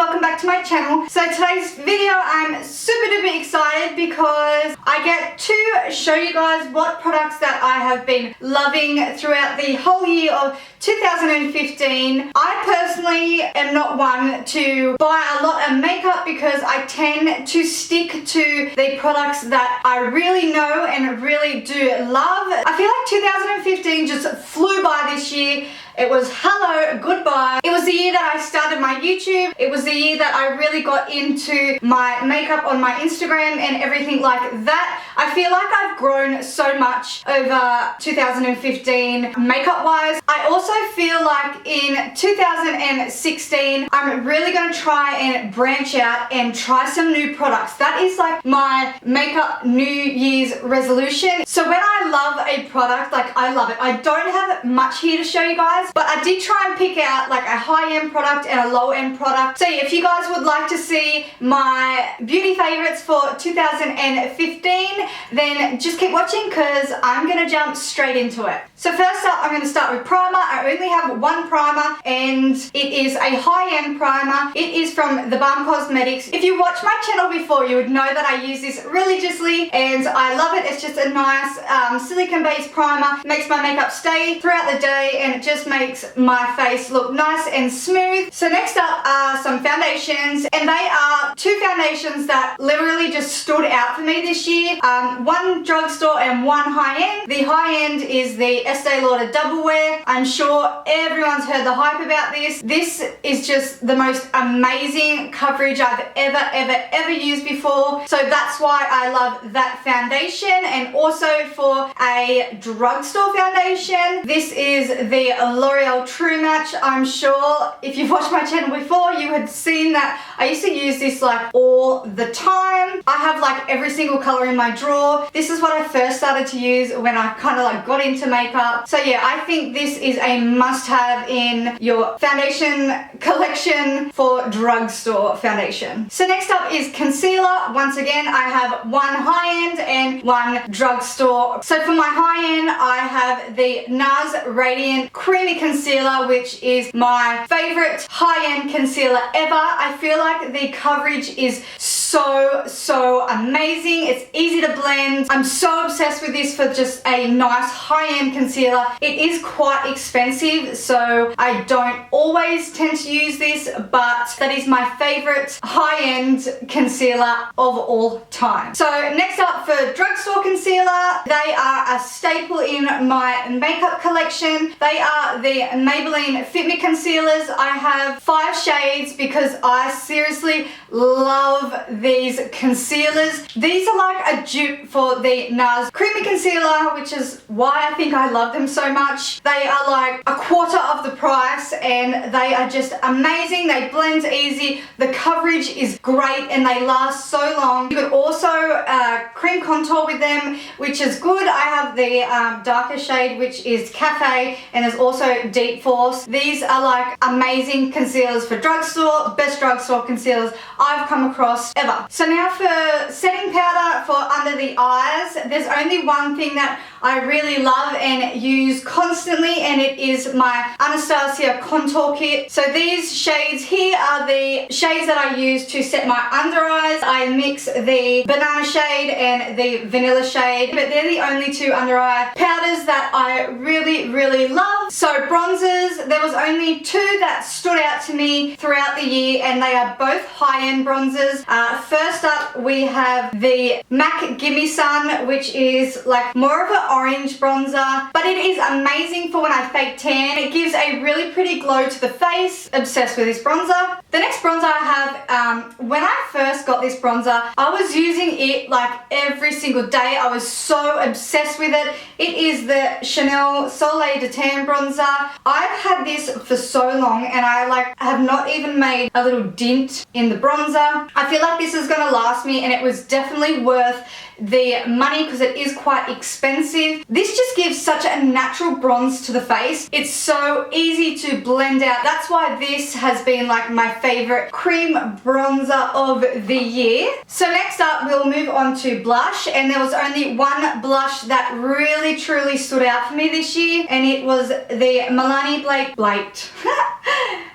welcome back to my channel. So today's video I'm super duper excited because I get to show you guys what products that I have been loving throughout the whole year of 2015. I personally am not one to buy a lot of makeup because I tend to stick to the products that I really know and really do love. I feel like 2015 just flew by this year. It was hello, goodbye. It was the year that I started my YouTube. It was the year that I really got into my makeup on my Instagram and everything like that. I feel like I've grown so much over 2015 makeup wise. I also feel like in 2016 I'm really going to try and branch out and try some new products. That is like my makeup New Year's resolution. So when I love a product, like I love it. I don't have much here to show you guys, but I did try and pick out like a high-end product and a low-end product. So if you guys would like to see my beauty favorites for 2015, then just keep watching because I'm gonna jump straight into it. So first up, I'm going to start with primer. I only have one primer and it is a high-end primer. It is from the Balm Cosmetics. If you watch my channel before, you would know that I use this religiously and I love it. It's just a nice silicone-based primer. It makes my makeup stay throughout the day and it just makes my face look nice and smooth. So next up are some foundations, and they are two foundations that literally just stood out for me this year. One drugstore and one high-end. The high-end is the Estee Lauder Double Wear. I'm sure everyone's heard the hype about this. This is just the most amazing coverage I've ever used before. So that's why I love that foundation. And also for a drugstore foundation, this is the L'Oreal True Match. I'm sure if you've watched my channel before, you had seen that I used to use this like all the time. I have like every single color in my drawer. This is what I first started to use when I kind of like got into makeup. So yeah, I think this is a must-have in your foundation collection for drugstore foundation. So next up is concealer. Once again, I have one high-end and one drugstore. So for my high-end, I have the Nars Radiant Creamy Concealer, which is my favorite high-end concealer ever. I feel like the coverage is so amazing. It's easy to blend. I'm so obsessed with this for just a nice high-end concealer. It is quite expensive, so I don't always tend to use this, but that is my favorite high-end concealer of all time. So next up for drugstore concealer, they are a staple in my makeup collection. They are the Maybelline Fit Me concealers. I have 5 shades because I seriously love these concealers. These are like a dupe for the Nars Creamy Concealer, which is why I think I love them so much. They are like a quarter of the price and they are just amazing. They blend easy, the coverage is great, and they last so long. You could also cream contour with them, which is good. I have the darker shade, which is Cafe, and there's also Deep Force. These are like amazing concealers for drugstore, best drugstore concealers I've come across ever. So now for setting powder for under the eyes, there's only one thing that I really love and use constantly, and it is my Anastasia contour kit. So these shades here are the shades that I use to set my under eyes. I mix the banana shade and the vanilla shade, but they're the only two under eye powders that I really love. So bronzers, there was only 2 that stood out to me throughout the year, and they are both high-end bronzers. First up, we have the MAC Gimme Sun, which is like more of an orange bronzer, but it is amazing for when I fake tan. It gives a really pretty glow to the face. Obsessed with this bronzer. The next bronzer I have, when I first got this bronzer, I was using it like every single day. I was so obsessed with it. It is the Chanel Soleil de Tan bronzer. I've had this for so long and I like have not even made a little dent in the bronzer. I feel like this is gonna last me, and it was definitely worth the money because it is quite expensive. This just gives such a natural bronze to the face. It's so easy to blend out. That's why this has been like my favorite cream bronzer of the year. So next up, we'll move on to blush, and there was only one blush that really truly stood out for me this year, and it was the Milani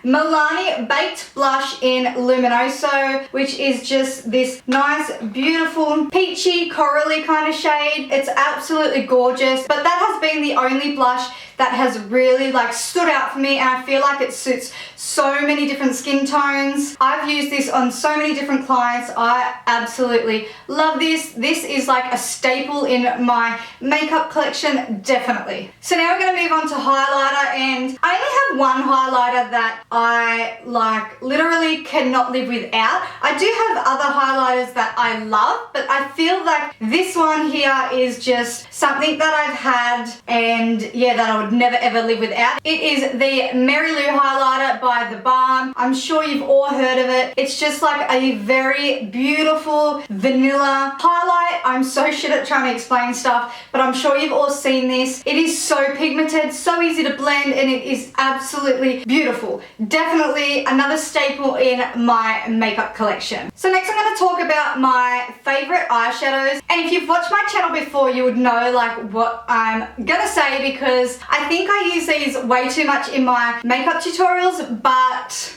Milani Baked Blush in Luminoso, which is just this nice, beautiful, peachy, corally kind of shade. It's absolutely gorgeous, but that has been the only blush that has really like stood out for me, and I feel like it suits so many different skin tones. I've used this on so many different clients. I absolutely love this. This is like a staple in my makeup collection, definitely. So now we're gonna move on to highlighter, and I only have one highlighter that I like literally cannot live without. I do have other highlighters that I love, but I feel like this one here is just something that I've had, and yeah, that I would never ever live without. It is the Mary Lou highlighter by the Balm. I'm sure you've all heard of it. It's just like a very beautiful vanilla highlight. I'm so shit at trying to explain stuff, but I'm sure you've all seen this. It is so pigmented, so easy to blend, and it is absolutely beautiful. Definitely another staple in my makeup collection. So next I'm going to talk about my favorite eyeshadows, and if you've watched my channel before, you would know like what I'm gonna say, because I think I use these way too much in my makeup tutorials, but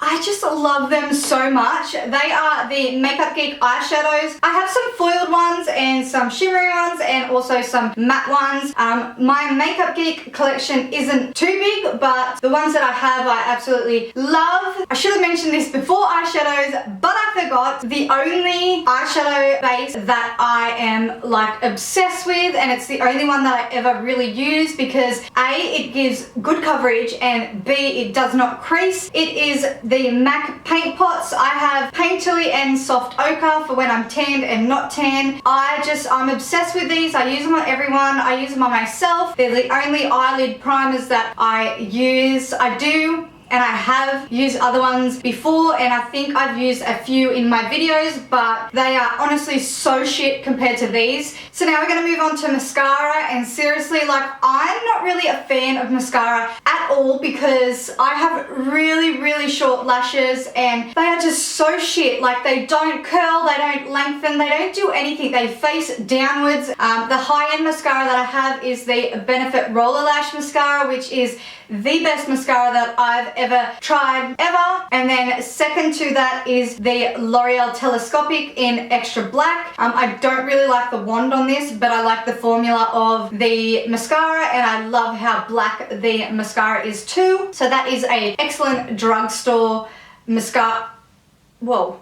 I just love them so much. They are the Makeupgeek eyeshadows. I have some foiled ones and some shimmery ones and also some matte ones. My Makeupgeek collection isn't too big, but the ones that I have I absolutely love. I should have mentioned this before eyeshadows, but I forgot. The only eyeshadow base that I am like obsessed with, and it's the only one that I ever really use because A, it gives good coverage, and B, it does not crease. It is the MAC paint pots. I have painterly and soft ochre for when I'm tanned and not tan. I'm obsessed with these. I use them on everyone. I use them on myself. They're the only eyelid primers that I use. And I have used other ones before, and I think I've used a few in my videos, but they are honestly so shit compared to these. So now we're going to move on to mascara, and seriously, like, I'm not really a fan of mascara at all because I have really, really short lashes and they are just so shit. Like, they don't curl, they don't lengthen, they don't do anything. They face downwards. The high-end mascara that I have is the Benefit Roller Lash Mascara, which is the best mascara that I've ever tried ever. And then second to that is the L'Oreal Telescopic in Extra Black. I don't really like the wand on this, but I like the formula of the mascara, and I love how black the mascara is too. So that is an excellent drugstore mascara. Whoa.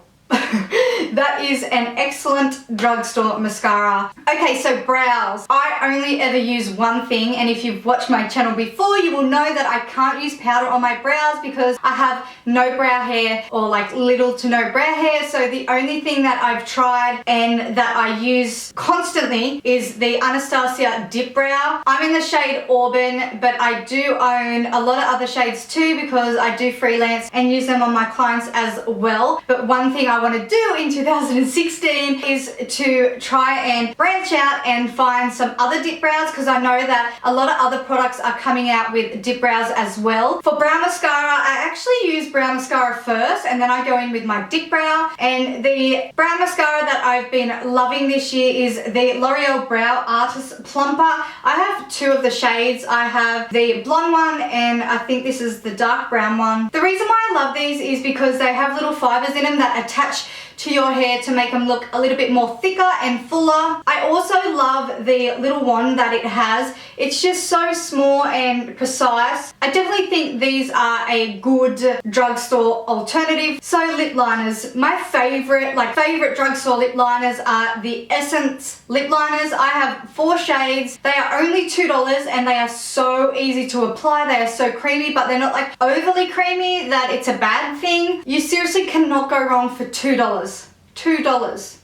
That is an excellent drugstore mascara. Okay, so brows. I only ever use one thing, and if you've watched my channel before, you will know that I can't use powder on my brows because I have no brow hair, or like little to no brow hair. So the only thing that I've tried and that I use constantly is the Anastasia Dip Brow. I'm in the shade Auburn, but I do own a lot of other shades too because I do freelance and use them on my clients as well. But one thing I want to do in 2016 is to try and branch out and find some other dip brows, because I know that a lot of other products are coming out with dip brows as well. For brow mascara, I actually use brow mascara first, and then I go in with my dip brow. And the brow mascara that I've been loving this year is the L'Oreal Brow Artist Plumper. I have two of the shades. I have the blonde one, and I think this is the dark brown one. The reason why I love these is because they have little fibers in them that attach to your hair to make them look a little bit more thicker and fuller. I also love the little wand that it has. It's just so small and precise. I definitely think these are a good drugstore alternative. So lip liners. My favorite drugstore lip liners are the Essence lip liners. I have 4 shades. They are only $2 and they are so easy to apply. They are so creamy, but they're not like overly creamy that it's a bad thing. You seriously cannot go wrong for $2. $2.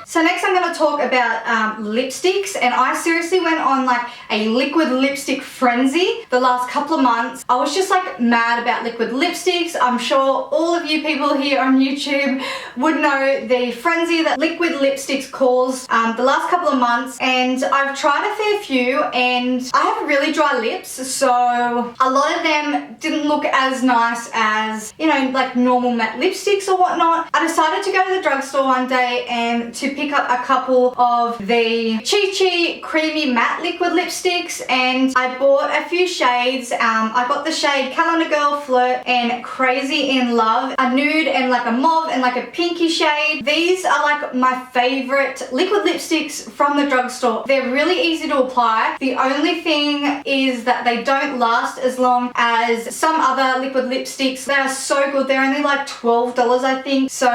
So next I'm going to talk about lipsticks, and I seriously went on like a liquid lipstick frenzy the last couple of months. I was just like mad about liquid lipsticks. I'm sure all of you people here on YouTube would know the frenzy that liquid lipsticks caused the last couple of months, and I've tried a fair few, and I have really dry lips, so a lot of them didn't look as nice as, you know, like normal matte lipsticks or whatnot. I decided to go to the drugstore one day and went to pick up a couple of the ChiChi Creamy Matte Liquid Lipsticks, and I bought a few shades. I got the shade Calendar Girl Flirt and Crazy in Love, a nude and like a mauve and like a pinky shade. These are like my favorite liquid lipsticks from the drugstore. They're really easy to apply. The only thing is that they don't last as long as some other liquid lipsticks. They are so good. They're only like $12, I think. So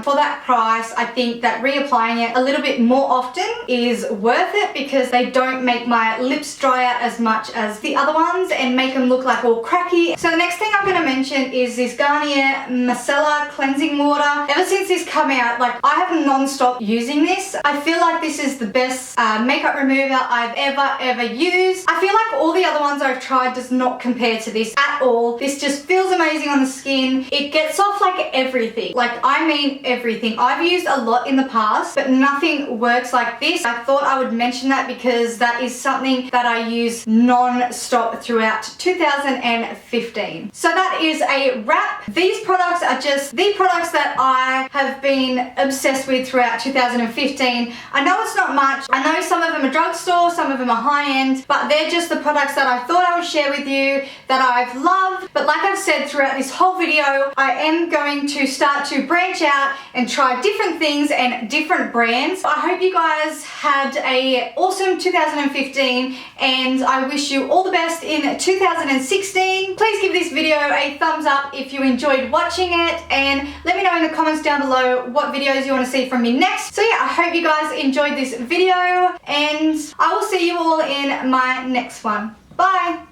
for that price, I think that reapplying it a little bit more often is worth it, because they don't make my lips dry out as much as the other ones and make them look like all cracky. So the next thing I'm going to mention is this Garnier Micellar cleansing water. Ever since this come out, like, I have non-stop using this. I feel like this is the best makeup remover I've ever used. I feel like all the other ones I've tried does not compare to this at all. This just feels amazing on the skin. It gets off like everything. Like, I mean everything. I've used a lot in the past, but nothing works like this. I thought I would mention that because that is something that I use non-stop throughout 2015. So that is a wrap. These products are just the products that I have been obsessed with throughout 2015. I know it's not much. I know some of them are drugstore, some of them are high-end, but they're just the products that I thought I would share with you that I've loved. But like I've said throughout this whole video, I am going to start to branch out and try different things and different brands. I hope you guys had a awesome 2015, and I wish you all the best in 2016. Please give this video a thumbs up if you enjoyed watching it, and let me know in the comments down below what videos you want to see from me next. So yeah, I hope you guys enjoyed this video, and I will see you all in my next one. Bye!